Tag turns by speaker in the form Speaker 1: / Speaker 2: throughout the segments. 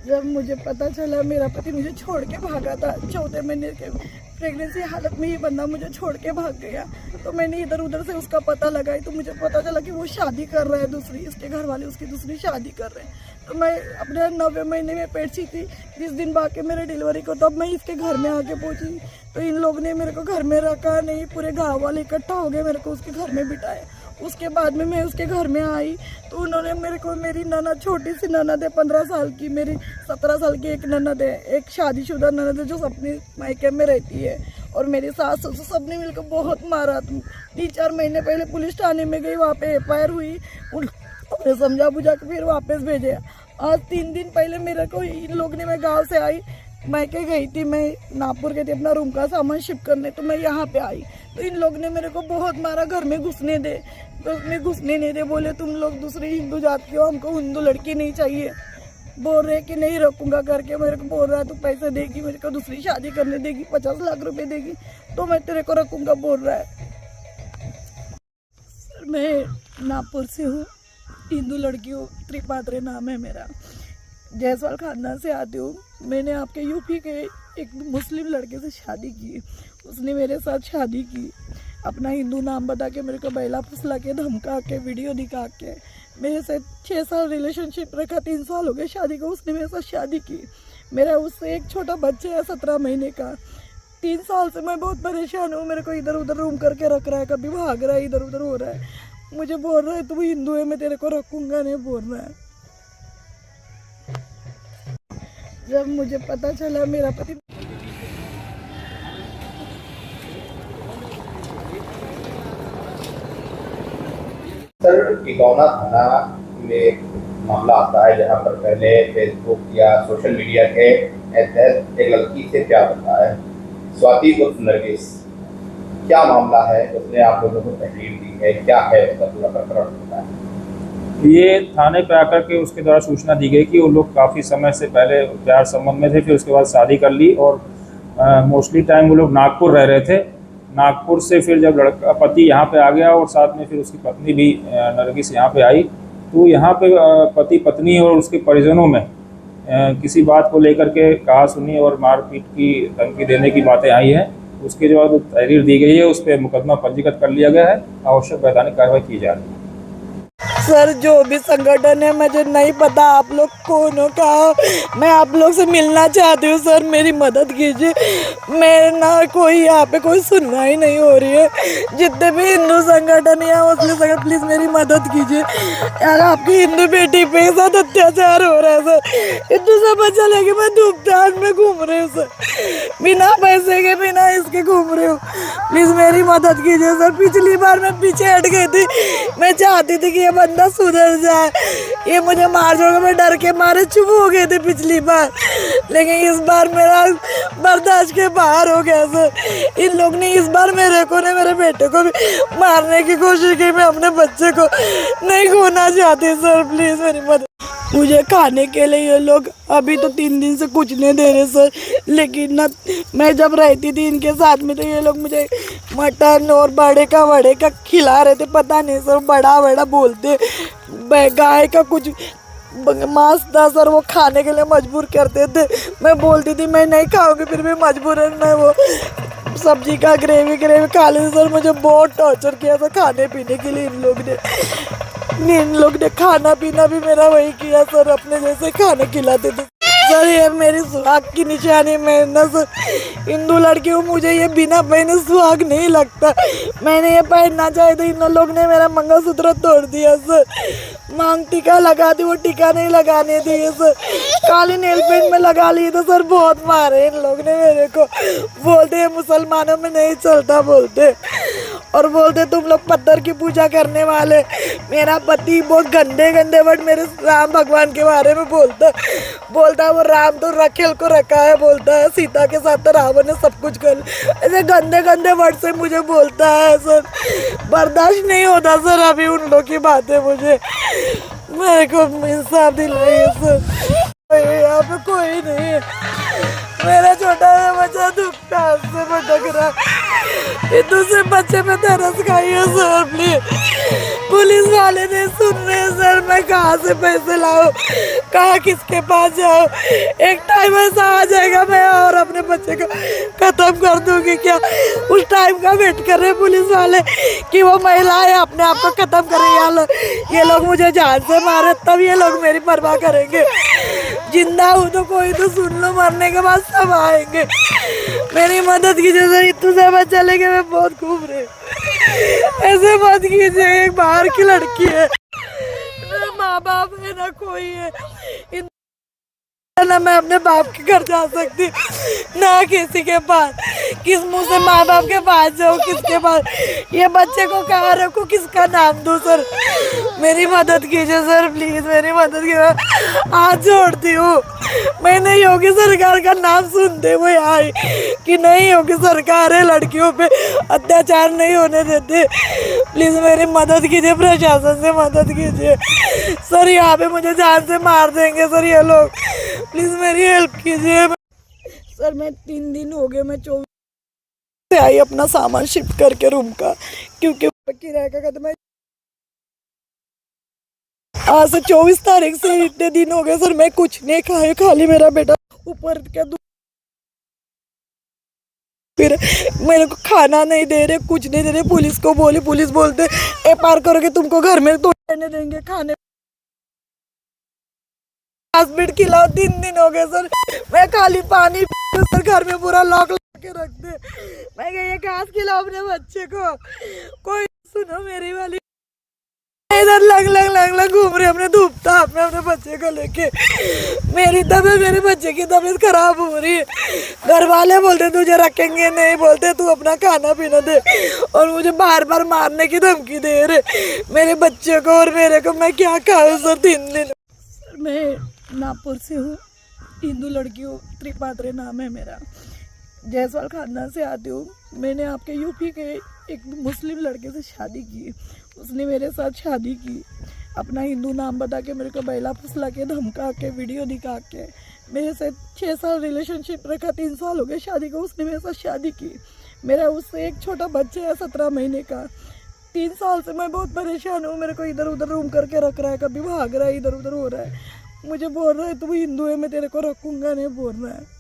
Speaker 1: जब मुझे पता चला मेरा पति मुझे छोड़ के भागा था, 14 महीने के प्रेगनेंसी हालत में ये बंदा मुझे छोड़ के भाग गया, तो मैंने इधर उधर से उसका पता लगाई तो मुझे पता चला कि वो शादी कर रहा है दूसरी, इसके घर वाले उसकी दूसरी शादी कर रहे हैं। तो मैं अपने 9वें महीने में पेट सी थी, 20 दिन बाकी मेरे डिलीवरी को, तब मैं इसके घर में आके पहुंची तो इन लोग ने मेरे को घर में रखा नहीं, पूरे गाँव वाले इकट्ठा हो गए, मेरे को उसके घर में बिठाया। उसके बाद में मैं उसके घर में आई तो उन्होंने मेरे को, मेरी ननद, छोटी सी ननद है 15 साल की, मेरी 17 साल की एक ननद है, एक शादीशुदा ननद है जो अपने मायके में रहती है, और मेरी सास ससुर सबने मिलकर बहुत मारा। 3-4 महीने पहले पुलिस थाने में गई, वहाँ पे FIR हुई, उन्हें समझा बुझा के फिर वापस भेजे। आज 3 दिन पहले मेरे को इन लोग ने, मैं गाँव से आई, मायके गई थी, मैं नागपुर गई थी अपना रूम का सामान शिफ्ट करने, तो मैं यहाँ पे आई तो इन लोग ने मेरे को बहुत मारा, घर में घुसने दे, घर घुसने नहीं दे, बोले तुम लोग दूसरी हिंदू जात के हो, हमको हिंदू लड़की नहीं चाहिए, बोल रहे कि नहीं रखूंगा करके, मेरे को बोल रहा है तू पैसे देगी, मेरे को दूसरी शादी करने देगी, 50 लाख रुपए देगी तो मैं तेरे को रखूंगा, बोल रहा है। सर मैं नागपुर से हूँ, हिंदू लड़की हूँ, त्रिपात्रे नाम है मेरा, जायसवाल खानदान से आती हूँ। मैंने आपके यूपी के एक मुस्लिम लड़के से शादी की, उसने मेरे साथ शादी की, अपना हिंदू नाम बता के मेरे को बैला फुसला के, धमका के, वीडियो दिखा के मेरे से 6 साल रिलेशनशिप रखा, 3 साल हो गए शादी को, उसने मेरे साथ शादी की। मेरा उससे एक छोटा बच्चा है 17 महीने का। 3 साल से मैं बहुत परेशान हूँ, मेरे को इधर उधर रूम करके रख रहा है, कभी भाग रहा है, इधर उधर हो रहा है, मुझे बोल रहा है तू हिंदू है मैं तेरे को रखूँगा नहीं, बोल रहा है। जब मुझे पता चला मेरा पति
Speaker 2: सर, टिकौना थाना में मामला आता है जहां पर पहले फेसबुक या सोशल मीडिया के तहत एक लड़की से प्यार होता है, स्वाति उर्फ नरगिस। क्या मामला है, उसने आप लोगों को तहरीर दी है, क्या है उसका पूरा प्रकरण होता है?
Speaker 3: ये थाने पे आकर के उसके द्वारा सूचना दी गई कि वो लोग काफ़ी समय से पहले प्यार संबंध में थे, फिर उसके बाद शादी कर ली, और मोस्टली टाइम वो लोग नागपुर रह रहे थे। नागपुर से फिर जब लड़का पति यहाँ पे आ गया और साथ में फिर उसकी पत्नी भी नरगिस यहाँ पे आई, तो यहाँ पे पति पत्नी और उसके परिजनों में किसी बात को लेकर के कहा सुनी और मारपीट की धमकी देने की बातें आई हैं। उसके जो बाद तहरीर दी गई है, उस पर मुकदमा पंजीकृत कर लिया गया है, आवश्यक वैधानिक कार्रवाई की जा रही है।
Speaker 1: सर जो भी संगठन है, मुझे नहीं पता आप लोग कौन हो, कहा, मैं आप लोग से मिलना चाहती हूँ सर, मेरी मदद कीजिए। मैं ना कोई यहाँ पे कोई सुनवाई नहीं हो रही है, जितने भी हिंदू संगठन या मुस्लिम संगठन, प्लीज़ मेरी मदद कीजिए यार, आपकी हिंदू बेटी पे साथ अत्याचार हो रहा है सर। इतना समझ चले कि मैं धूपदान में घूम रही हूँ सर, बिना पैसे के, बिना इसके घूम रही हूँ, प्लीज़ मेरी मदद कीजिए सर। पिछली बार मैं पीछे हट गई थी, मैं चाहती थी कि ये बंदा सुधर जाए, ये मुझे मार जोड़कर, मैं डर के मारे चुप हो गए थे पिछली बार, लेकिन इस बार मेरा बर्दाश्त के बाहर हो गया सर। इन लोग ने इस बार मेरे बेटे को भी मारने की कोशिश की, मैं अपने बच्चे को नहीं खोना चाहती सर, प्लीज मेरी मदद। मुझे खाने के लिए ये लोग अभी तो 3 दिन से कुछ नहीं दे रहे सर, लेकिन ना मैं जब रहती थी इनके साथ में तो ये लोग मुझे मटन और बड़े का खिला रहे थे, पता नहीं सर, बड़ा बोलते, गाय का कुछ मांस था सर, वो खाने के लिए मजबूर करते थे। मैं बोलती थी मैं नहीं खाऊंगी, फिर भी मजबूरन मैं वो सब्जी का ग्रेवी खा लेती सर। मुझे बहुत टॉर्चर किया था खाने पीने के लिए इन लोग ने खाना पीना भी मेरा वही किया सर, अपने जैसे खाना खिलाते थे सर। ये मेरी सुहाग की निशानी, मैं ना सर हिंदू लड़की हूँ, मुझे ये बिना पहने सुहाग नहीं लगता, मैंने ये पहनना चाहिए था, इन लोग ने मेरा मंगलसूत्र तोड़ दिया सर। मांग टीका लगा दी, वो टीका नहीं लगाने दिए सर, काली नेल पेंट में लगा लिए तो सर बहुत मारे इन लोग ने मेरे को, बोलते मुसलमानों में नहीं चलता बोलते, और बोलते तुम लोग पत्थर की पूजा करने वाले। मेरा पति बहुत गंदे वर्ड मेरे राम भगवान के बारे में बोलता वो राम तो रखेल को रखा है, बोलता है सीता के साथ तो रावण ने सब कुछ कर, ऐसे गंदे वर्ड से मुझे बोलता है सर। बर्दाश्त नहीं होता सर अभी उन लोग की बातें, मुझे मेरे को इंसाफ दिलाइए सर। यहाँ पे कोई नहीं है, मेरा छोटा सा बच्चा दुखता से भटक रहा है, दूसरे बच्चे पे तरस खाइए सर प्लीज। पुलिस वाले नहीं सुन रहे सर। मैं कहाँ से पैसे लाऊं, कहाँ किसके पास जाऊं? एक टाइम ऐसा आ जाएगा मैं और अपने बच्चे को खत्म कर दूंगी क्या? उस टाइम का वेट कर रहे पुलिस वाले कि वो महिलाएं अपने आप को खत्म करें। ये लोग मुझे जान से मारे तब ये लोग मेरी परवाह करेंगे। जिंदा हूँ तो कोई तो सुन लो, मरने के बाद सब आएंगे। मेरी मदद कीजिए सर, इतने से बच चले गए, मैं बहुत घूम रही। ऐसे मत कीजिए, एक बाहर की लड़की है, ना माँ बाप है ना कोई है, ना मैं अपने बाप के घर जा सकती ना किसी के पास। किस मुंह से माँ बाप के पास जाऊँ, किसके पास? ये बच्चे को कहाँ रखूँ, किसका नाम दूँ सर? मेरी मदद कीजिए सर, प्लीज मेरी मदद कीजिए, हाथ जोड़ती हूँ। मैंने योगी सरकार का नाम सुनते हुए आई कि नहीं योगी सरकार है, लड़कियों पे अत्याचार नहीं होने देते। प्लीज मेरी मदद कीजिए, प्रशासन से मदद कीजिए सर। यहाँ पे मुझे जान से मार देंगे सर ये लोग, प्लीज मेरी हेल्प कीजिए सर। मैं 3 दिन हो गए, मैं 24 से आई अपना सामान शिफ्ट करके रूम का, क्योंकि किराए का खत्म है। आज से 24 तारीख से इतने दिन हो गए सर, मैं कुछ नहीं खाया, खाली मेरा बेटा ऊपर के फिर मेरे को खाना नहीं दे रहे, कुछ नहीं दे रहे। पुलिस को बोली, पुलिस बोलते एफआईआर करोगे तुमको घर में तो रहने देंगे, खाने हॉस्पिटल खिलाओ। 3 दिन हो गए सर, मैं खाली पानी सर, घर में पूरा लॉक लगा के रख दे। मैं ये घास खिलाओ अपने बच्चे को, कोई सुनो मेरी वाली। इधर लग घूम रहे अपने धूप ताप में अपने बच्चे को लेके। मेरी तबीयत, मेरे बच्चे की तबीयत खराब हो रही है। घर वाले बोलते तुझे रखेंगे नहीं, बोलते तू अपना खाना पीना दे, और मुझे बार बार मारने की धमकी दे रहे मेरे बच्चे को और मेरे को। मैं क्या खाऊं सर 3 दिन? सर मैं नागपुर से हूँ, हिंदू लड़की हूँ, त्रिपात्री नाम है मेरा, जायसवाल खानदान से आती हूँ। मैंने आपके यूपी के एक मुस्लिम लड़के से शादी की, उसने मेरे साथ शादी की, अपना हिंदू नाम बता के मेरे को बैला फुसला के, धमका के, वीडियो दिखा के मेरे से 6 साल रिलेशनशिप रखा। 3 साल हो गए शादी को, उसने मेरे साथ शादी की। मेरा उससे एक छोटा बच्चा है 17 महीने का। 3 साल से मैं बहुत परेशान हूँ। मेरे को इधर उधर रूम करके रख रहा है, कभी भाग रहा है, इधर उधर हो रहा है। मुझे बोल रहा है तू हिंदू है, मैं तेरे को रखूंगा नहीं, बोल रहा है।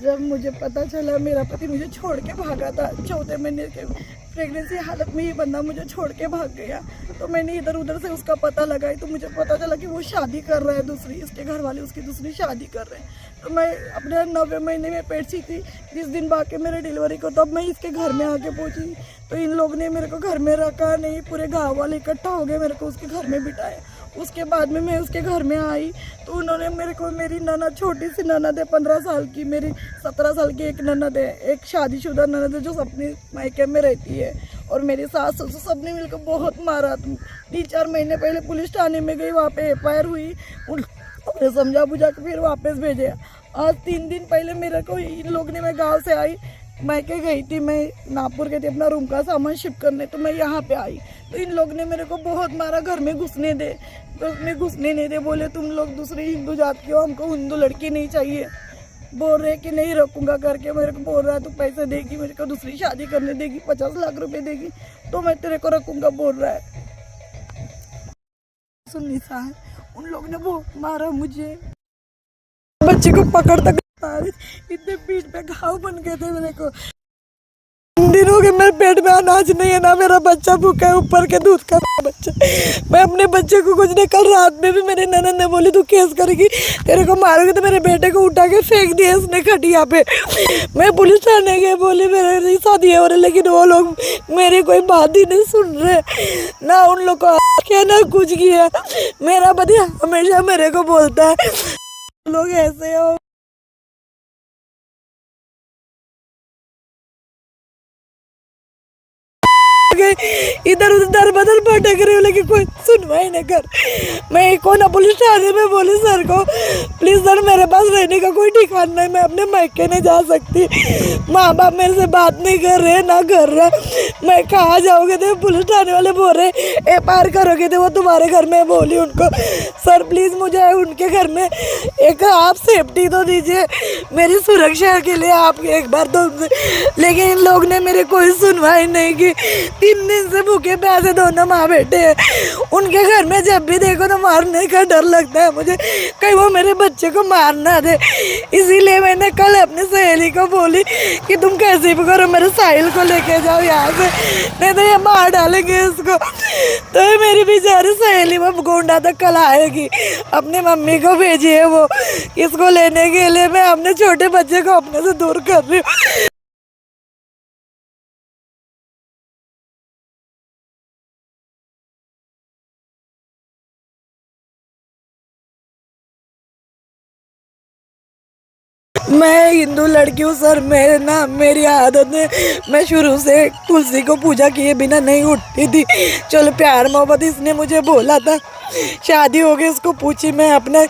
Speaker 1: जब मुझे पता चला मेरा पति मुझे छोड़ के भागा था, 14 महीने के प्रेगनेंसी हालत में ये बंदा मुझे छोड़ के भाग गया, तो मैंने इधर उधर से उसका पता लगाई, तो मुझे पता चला कि वो शादी कर रहा है दूसरी, इसके घर वाले उसकी दूसरी शादी कर रहे हैं। तो मैं अपने 9वें महीने में पेट सी थी, 20 दिन बाकी मेरे डिलीवरी को, तब मैं इसके घर में आके पहुंची। तो इन लोग ने मेरे को घर में रखा नहीं, पूरे गाँव वाले इकट्ठा हो गए, मेरे को उसके घर में बिठाया। उसके बाद में मैं उसके घर में आई तो उन्होंने मेरे को, मेरी ननद, छोटी सी ननद है 15 साल की, मेरी 17 साल की एक ननद है, एक शादीशुदा ननद है जो अपने मायके में रहती है, और मेरी सास ससुर सबने मिलकर बहुत मारा। 3-4 महीने पहले पुलिस थाने में गई, वहाँ पे एफआईआर हुई, उन्हें समझा बुझा के फिर वापस भेजे। आज 3 दिन पहले मेरे को इन लोग ने, मैं गाँव से आई, मायके गई थी, मैं नागपुर गई थी अपना रूम का सामान शिफ्ट करने, तो मैं यहाँ पे आई तो इन लोग ने मेरे को बहुत मारा, घर में घुसने दे, उसमें घुसने नहीं दे, बोले तुम लोग दूसरी हिंदू जात के हो, हमको हिंदू लड़की नहीं चाहिए, बोल रहे कि नहीं रखूंगा करके। मेरे को बोल रहा है तू पैसे देगी, मेरे को दूसरी शादी करने देगी, 50 लाख रुपए देगी तो मैं तेरे को रखूंगा, बोल रहा है। सुनिसा है, उन लोग ने बहुत मारा मुझे, बच्चे को पकड़ तक इतने पीठ पे घाव बन गए थे मेरे को। दिनों के मेरे पेट में अनाज नहीं है, ना मेरा बच्चा भूखा है, ऊपर के दूध का बच्चा। मैं अपने बच्चे को कुछ नहीं, कल रात में भी मेरे ननद ने बोली तू केस करेगी, तेरे को मारोगे, तो मेरे बेटे को उठा के फेंक दिया उसने खटिया पे। मैं पुलिस थाने गई, बोली मेरे शादी हो रही, लेकिन वो लोग मेरी कोई बात ही नहीं सुन रहे, ना उन लोग को क्या ना कुछ किया। मेरा पति हमेशा मेरे को बोलता है लोग ऐसे हो, इधर उधर दर बदल भटक रही हूँ, लेकिन कोई सुनवाई नहीं कर। मैं को ना पुलिस थाने में बोली सर को, प्लीज सर मेरे पास रहने का कोई ठिकाना नहीं, मैं अपने मायके नहीं जा सकती, माँ बाप मेरे से बात नहीं कर रहे ना कर रहा, मैं कहाँ जाओगे? थे पुलिस थाने वाले बोल रहे FIR करोगे थे वो तुम्हारे घर में। बोली उनको सर प्लीज मुझे उनके घर में एक आप सेफ्टी तो दीजिए, मेरी सुरक्षा के लिए आप एक बार तो। लेकिन इन लोग ने मेरे कोई सुनवाई नहीं की। 3 दिन से भूखे प्यासे दोनों माँ बेटे हैं। उनके घर में जब भी देखो तो मारने का डर लगता है मुझे, कहीं वो मेरे बच्चे को मार ना दे। इसीलिए मैंने कल अपनी सहेली को बोली कि तुम कैसे भी करो मेरे साहिल को लेके जाओ यहाँ से, नहीं तो ये मार डालेंगे इसको। तो मेरी बेचारी सहेली वो गोंडा तक कल आएगी, अपनी मम्मी को भेजी है वो इसको लेने के लिए। मैं अपने छोटे बच्चे को अपने से दूर कर रही हूँ। मैं हिंदू लड़की हूँ सर, मेरी आदत है, मैं शुरू से तुलसी को पूजा किए बिना नहीं उठती थी। चलो प्यार मोहब्बत इसने मुझे बोला था, शादी हो गई, उसको पूछी, मैं अपना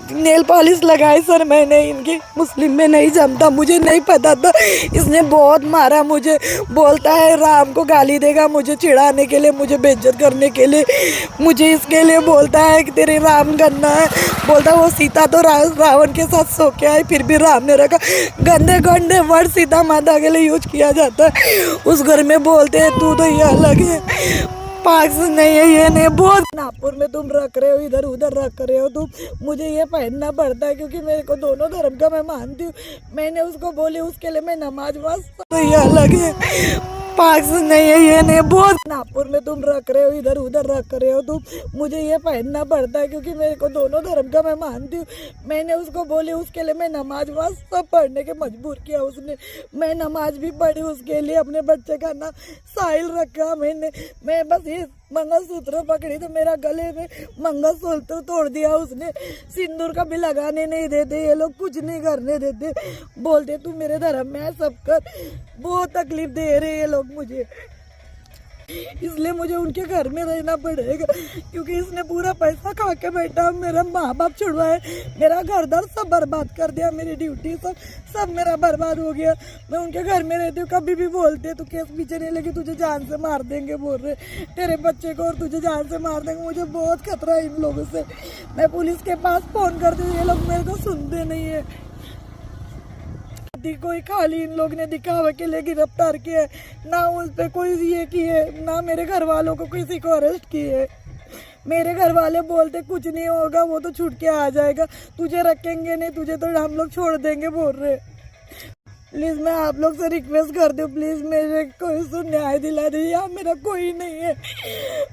Speaker 1: नेल पॉलिश लगाई सर मैंने, इनकी मुस्लिम में नहीं जमता, मुझे नहीं पता था। इसने बहुत मारा मुझे, बोलता है राम को गाली देगा मुझे चिढ़ाने के लिए, मुझे बेइज्जत करने के लिए, मुझे इसके लिए बोलता है कि तेरे राम गंदा है। बोलता वो सीता तो रावण के साथ सो के आई, फिर भी राम ने रखा। गंदे गंदे वर्ड सीता माता के लिए यूज किया जाता है। उस घर में बोलते हैं तू तो ये अलग है, पाक्स नहीं है, ये नहीं। बहुत नागपुर में तुम रख रहे हो, इधर उधर रख रहे हो तुम, मुझे ये पहनना पड़ता है क्योंकि मेरे को दोनों धर्म का मैं मानती हूँ। मैंने उसको बोली उसके लिए मैं नमाज तो ये अलग है, पाक्स नहीं है, ये नहीं। बहुत नागपुर में तुम रख रहे हो, इधर उधर रख रहे हो तुम, मुझे ये पहनना पड़ता है क्योंकि मेरे को दोनों धर्म का मैं मानती हूँ। मैंने उसको बोली उसके लिए मैं नमाज सब पढ़ने के मजबूर किया उसने। मैं नमाज भी पढ़ी उसके लिए, अपने बच्चे का नाम साहिल रखा मैंने। मैं बस ये मंगलसूत्र पकड़ी तो मेरा गले में मंगलसूत्र तोड़ दिया उसने। सिंदूर का भी लगाने नहीं देते ये लोग, कुछ नहीं करने देते, बोलते तू मेरे धर्म में है सब कर। बहुत तकलीफ दे रहे ये लोग मुझे, इसलिए मुझे उनके घर में रहना पड़ेगा क्योंकि इसने पूरा पैसा खा के बैठा, मेरा माँ बाप छुड़वाए, मेरा घर दर सब बर्बाद कर दिया, मेरी ड्यूटी सब मेरा बर्बाद हो गया। मैं उनके घर में रहती हूँ, कभी भी बोलते तो केस पीछे नहीं लगी, तुझे जान से मार देंगे बोल रहे, तेरे बच्चे को और तुझे जान से मार देंगे। मुझे बहुत खतरा है इन लोगों से। मैं पुलिस के पास फोन करती हूँ, ये लोग मेरे को सुनते नहीं है। कोई खाली इन लोग ने दिखावे के लिए गिरफ्तार किया है, ना उस पे कोई ये किए, ना मेरे घर वालों को किसी को अरेस्ट किए। मेरे घर वाले बोलते कुछ नहीं होगा, वो तो छूट के आ जाएगा, तुझे रखेंगे नहीं, तुझे तो हम लोग छोड़ देंगे बोल रहे। प्लीज मैं आप लोग से रिक्वेस्ट करती हूँ, प्लीज मेरे कोई तो न्याय दिला दीजिए। यहाँ मेरा कोई नहीं है,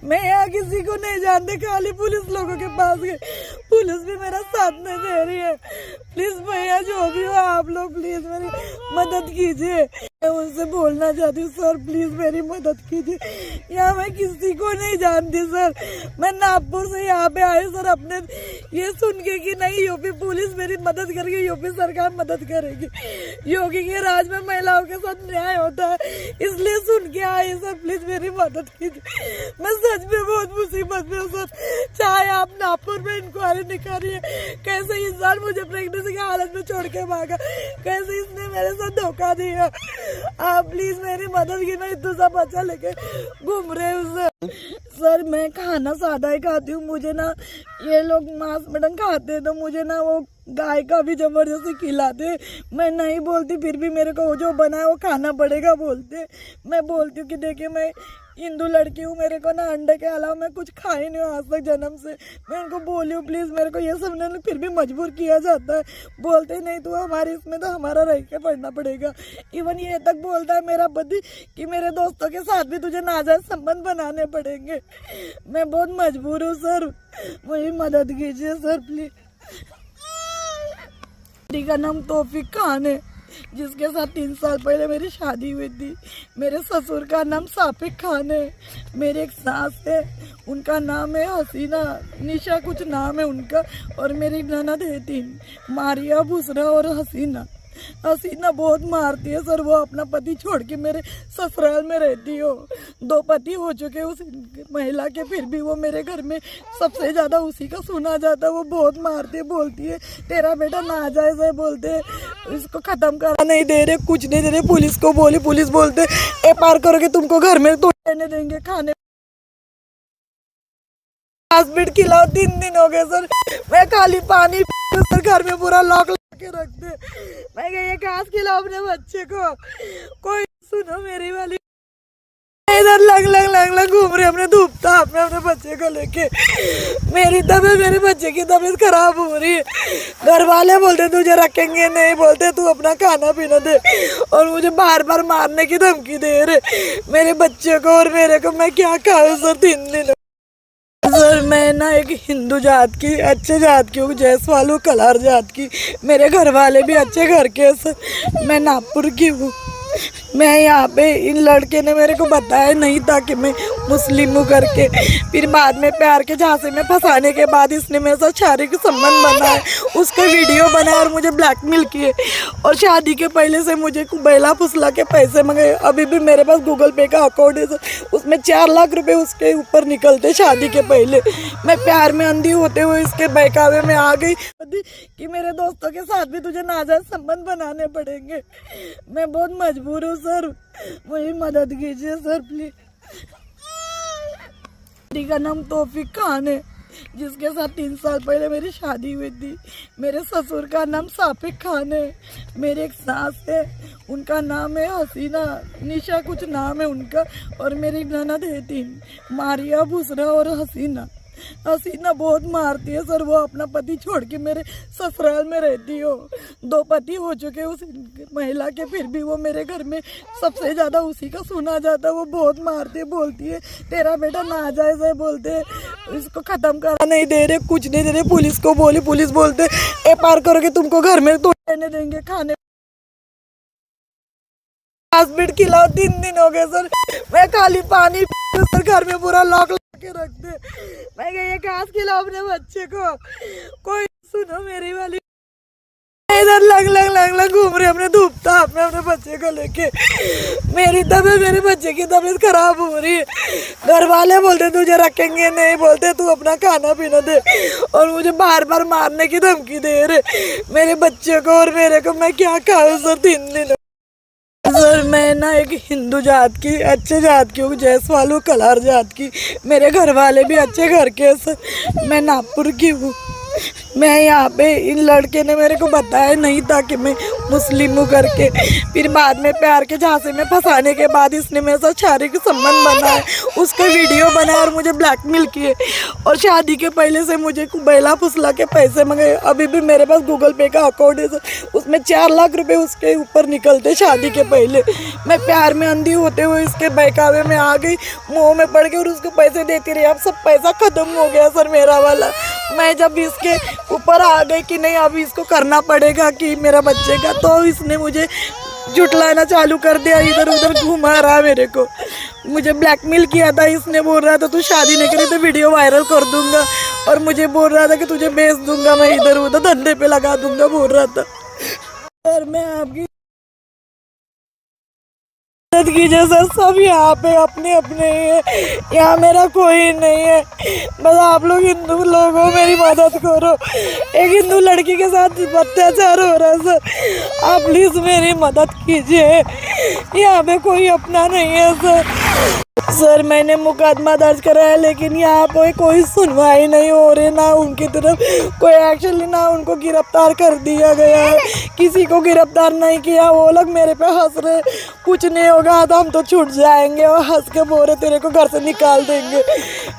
Speaker 1: मैं यहाँ किसी को नहीं जानती, खाली पुलिस लोगों के पास गए, पुलिस भी मेरा साथ नहीं दे रही है। प्लीज भैया जो भी हो आप लोग प्लीज मेरी मदद कीजिए। मैं उनसे बोलना चाहती हूँ सर प्लीज मेरी मदद कीजिए। यहाँ मैं किसी को नहीं जानती सर, मैं नागपुर से यहाँ पे आई सर, अपने ये सुन के कि नहीं यूपी पुलिस मेरी मदद करेगी, यूपी सरकार मदद करेगी, योगी के राज में महिलाओं के साथ न्याय होता है, इसलिए सुन के आई सर, प्लीज मेरी मदद कीजिए। मैं सच में बहुत मुसीबत में हूँ सर, चाहे आप नागपुर में इंक्वायरी निकालिए, कैसे इंसान मुझे प्रेगनेंसी की हालत में छोड़ के भागा, कैसे इसने मेरे साथ धोखा दिया। आप प्लीज मेरी मदद की, मैं इतना सा बच्चा लेके घूम रहे हूँ सर। मैं खाना सादा ही खाती हूँ, मुझे ना ये लोग मांस मटन खाते तो मुझे ना वो गाय का भी जबरदस्ती खिलाते, मैं नहीं बोलती फिर भी मेरे को जो बना है वो खाना पड़ेगा बोलते। मैं बोलती हूँ कि देखिए मैं हिंदू लड़की हूँ, मेरे को ना अंडे के अलावा मैं कुछ खा ही नहीं हूँ आज तक जन्म से। मैं उनको बोली हूँ प्लीज़ मेरे को ये सब नहीं, फिर भी मजबूर किया जाता है, बोलते नहीं तो हमारे इसमें तो हमारा रह के पढ़ना पड़ेगा। इवन ये तक बोलता है मेरा पति कि मेरे दोस्तों के साथ भी तुझे नाजायज संबंध बनाने पड़ेंगे। मैं बहुत मजबूर हूँ सर, मुझे मदद कीजिए सर प्लीज। का नाम तौफीक खान है, जिसके साथ 3 साल पहले मेरी शादी हुई थी। मेरे ससुर का नाम साफिक खान है, मेरी एक सास है उनका नाम है हसीना, निशा कुछ नाम है उनका, और मेरी ननद है 3, मारिया, बुसरा और हसीना। हसीना बहुत मारती है सर। वो अपना पति छोड़ के मेरे ससुराल में रहती हो। 2 पति हो चुके उस महिला के, फिर भी वो मेरे घर में सबसे ज़्यादा उसी का सुना जाता है। वो बहुत मारती है, बोलती है तेरा बेटा नाजायज़ है, बोलते हैं इसको ख़त्म करा नहीं दे रहे, कुछ नहीं दे रहे। पुलिस को बोली, पुलिस बोलते FIR करोगे तुमको घर में तो रहने देंगे, खाने हॉस्पिटल खिलाओ। 3 दिन हो गए सर, मैं खाली पानी सर, घर में पूरा लॉक लगा के रख दे। मैं ये घास खिलाओ अपने बच्चे को, कोई सुनो मेरी वाली। इधर लग घूम रहे अपने धूप ताप में अपने बच्चे को लेके। मेरी तबीयत, मेरे बच्चे की तबीयत खराब हो रही है। घर वाले बोलते तुझे रखेंगे नहीं, बोलते तू अपना खाना पीना दे, और मुझे बार बार मारने की धमकी दे रहे मेरे बच्चे को और मेरे को। मैं क्या खाऊं सर 3 दिन। सर मैं ना एक हिंदू जात की, अच्छे जात की हूँ, जायसवाल हूँ, कलार जात की। मेरे घर वाले भी अच्छे घर के हैं सर। मैं नागपुर की हूँ। मैं यहाँ पे इन लड़के ने मेरे को बताया नहीं था कि मैं मुस्लिम हूँ करके। फिर बाद में प्यार के झांसे में फंसाने के बाद इसने मेरे साथ शारीरिक संबंध बनाए, उसका वीडियो बनाया और मुझे ब्लैकमेल किए। और शादी के पहले से मुझे बैला फुसला के पैसे मंगाए। अभी भी मेरे पास गूगल पे का अकाउंट है, उसमें 4 लाख रुपए उसके ऊपर निकलते शादी के पहले। मैं प्यार में अंधी होते हुए इसके बहकावे में आ गई कि मेरे दोस्तों के साथ भी तुझे नाजायज संबंध बनाने पड़ेंगे। मैं बहुत मजबूर हूँ सर, मुझे मदद कीजिए सर प्लीज। का नाम तौफीक खान है, जिसके साथ 3 साल पहले मेरी शादी हुई थी। मेरे ससुर का नाम साफिक खान है। मेरे एक सास है, उनका नाम है हसीना, निशा कुछ नाम है उनका। और मेरी ननद है 3, मारिया, बुसरा और हसीना। हसीना बहुत मारती है सर। वो अपना पति छोड़ के मेरे ससुराल में रहती हो। 2 पति हो चुके उस महिला के, फिर भी वो मेरे घर में सबसे ज़्यादा उसी का सुना जाता है। वो बहुत मारती है, बोलती है तेरा बेटा नाजायज़ है, बोलते इसको ख़त्म करा नहीं दे रहे, कुछ नहीं दे रहे। पुलिस को बोली, पुलिस बोलते FIR करोगे तुमको घर में तो रहने देंगे, खाने हॉस्पिटल खिलाओ। 3 दिन हो गए सर, मैं खाली पानी सर, घर में पूरा लॉक के रख दे। मैं ये घास खिलाओ अपने बच्चे को, कोई सुनो मेरी वाली। इधर लग घूम रहे अपने धूप ताप में अपने बच्चे को लेके। मेरी तबीयत, मेरे बच्चे की तबीयत खराब हो रही है। घर वाले बोलते तुझे रखेंगे नहीं, बोलते तू अपना खाना पीना दे, और मुझे बार बार मारने की धमकी दे रहे मेरे बच्चे को और मेरे को। मैं क्या खाऊं सर 3 दिन। सर मैं ना एक हिंदू जात की, अच्छे जात की हूँ, जायसवाल हूँ, कलार जात की। मेरे घर वाले भी अच्छे घर के हैं सर। मैं नागपुर की हूँ। मैं यहाँ पे इन लड़के ने मेरे को बताया नहीं था कि मैं मुस्लिम हूँ करके। फिर बाद में प्यार के झांसे में फंसाने के बाद इसने मेरे साथ शारीरिक संबंध बनाए, उसका वीडियो बनाया और मुझे ब्लैकमेल किए। और शादी के पहले से मुझे बैला फुसला के पैसे मंगाए। अभी भी मेरे पास गूगल पे का अकाउंट है, उसमें 4 लाख रुपए उसके ऊपर निकलते शादी के पहले। मैं प्यार में अंधी होते हुए इसके बहकावे में आ गई, मुँह में पड़ गई और उसको पैसे देती रही। अब सब पैसा खत्म हो गया सर मेरा वाला। मैं जब इसके ऊपर आ गई कि नहीं अब इसको करना पड़ेगा कि मेरा बच्चे का, तो इसने मुझे जुटलाना चालू कर दिया, इधर उधर घुमा रहा मेरे को। मुझे ब्लैकमेल किया था, इसने बोल रहा था तू शादी नहीं करी तो वीडियो वायरल कर दूंगा, और मुझे बोल रहा था कि तुझे बेच दूंगा, मैं इधर उधर धंधे पे लगा दूंगा, बोल रहा था। सर मैं आपकी मदद कीजिए सर, सब यहाँ पे अपने अपने हैं, यहाँ मेरा कोई नहीं है। बस आप लोग हिंदू लोग हो, मेरी मदद करो। एक हिंदू लड़की के साथ अत्याचार हो रहा है सर, आप प्लीज मेरी मदद कीजिए। यहाँ पे कोई अपना नहीं है सर। सर मैंने मुकदमा दर्ज कराया, लेकिन यहाँ पे कोई सुनवाई नहीं हो रही, ना उनकी तरफ कोई एक्शन, ना उनको गिरफ्तार कर दिया गया है। किसी को गिरफ्तार नहीं किया। वो लोग मेरे पे हंस रहे, कुछ नहीं होगा तो हम तो छूट जाएंगे, और हंस के बोल रहे तेरे को घर से निकाल देंगे।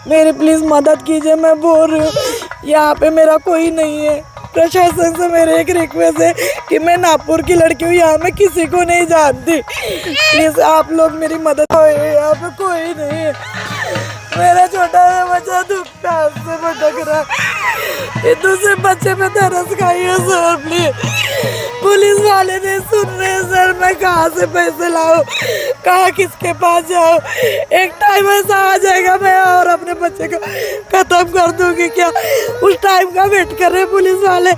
Speaker 1: मेरी प्लीज़ मदद कीजिए, मैं बोल रही हूँ यहाँ पे मेरा कोई नहीं है। प्रशासन से मेरे एक रिक्वेस्ट है कि मैं नागपुर की लड़की हूँ, यहाँ मैं किसी को नहीं जानती, प्लीज आप लोग मेरी मदद करो। यहाँ पे कोई नहीं है, मेरा छोटा सा बच्चा धूप प्यास से भटक रहा है, दूसरे बच्चे पे तरस खाइए सर प्लीज। पुलिस वाले नहीं सुन रहे सर, मैं कहाँ से पैसे लाऊं, कहाँ किसके पास जाऊं। एक टाइम ऐसा आ जाएगा मैं और अपने बच्चे को खत्म खत्म कर दूंगी क्या? उस टाइम का वेट कर रहे पुलिस वाले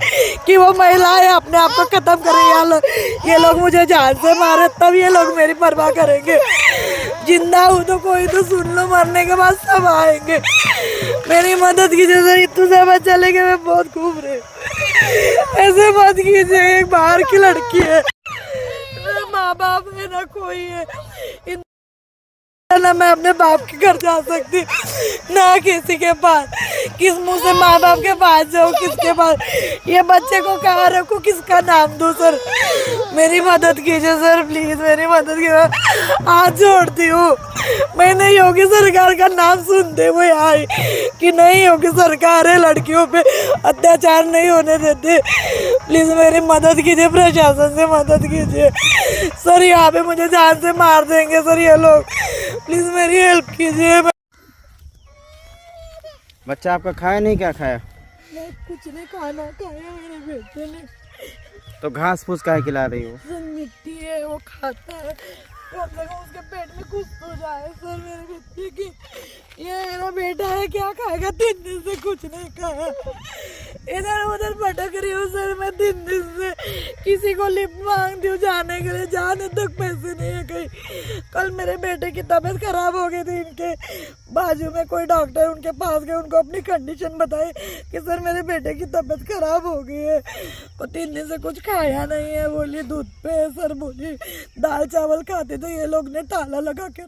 Speaker 1: कि वो महिलाएं अपने आप को खत्म करें। ये लोग मुझे जान से मारे तब ये लोग मेरी परवाह करेंगे। जिंदा हूँ तो कोई तो सुन लो, मरने के बाद सब आएंगे। मेरी मदद कीजिए सर, इतने से बच चले गए, मैं बहुत घूम रहे। ऐसे मत कीजिए, एक बाहर की लड़की है, माँ बाप है ना कोई है, ना मैं अपने बाप के घर जा सकती ना किसी के पास। किस मुंह से माँ बाप के पास जाऊँ, किसके पास? ये बच्चे को कहाँ रखूँ, किसका नाम दूँ? सर मेरी मदद कीजिए सर, प्लीज मेरी मदद कीजिए, हाथ जोड़ती हूँ। मैंने योगी सरकार का नाम सुनते हुए आई कि नहीं, योगी सरकार है, लड़कियों पे अत्याचार नहीं होने देते। प्लीज मेरी मदद कीजिए, प्रशासन से मदद कीजिए सर। यहाँ पे मुझे जान से मार देंगे सर ये लोग, प्लीज मेरी हेल्प कीजिए।
Speaker 4: बच्चा आपका खाया नहीं, क्या खाया?
Speaker 1: मैं कुछ नहीं खाना खाया मेरे बेटे ने।
Speaker 4: तो घास फूस काहे खिला रही हो?
Speaker 1: सर मिट्टी है वो खाता है, कम से कम उसके पेट में कुछ तो जाए सर मेरे बच्चे की। ये मेरा बेटा है, क्या खाएगा? 3 दिन से कुछ नहीं खाया, इधर उधर भटक रही हूँ सर मैं 3 दिन से। किसी को लिफ्ट मांगती हूँ जाने के लिए, जाने तक पैसे नहीं है कहीं। कल मेरे बेटे की तबीयत खराब हो गई थी, इनके बाजू में कोई डॉक्टर उनके पास गए, उनको अपनी कंडीशन बताई कि सर मेरे बेटे की तबीयत खराब हो गई है, और 3 दिन से कुछ खाया नहीं है। बोली दूध पे है सर, बोली दाल चावल खाते तो ये लोग ने ताला लगा के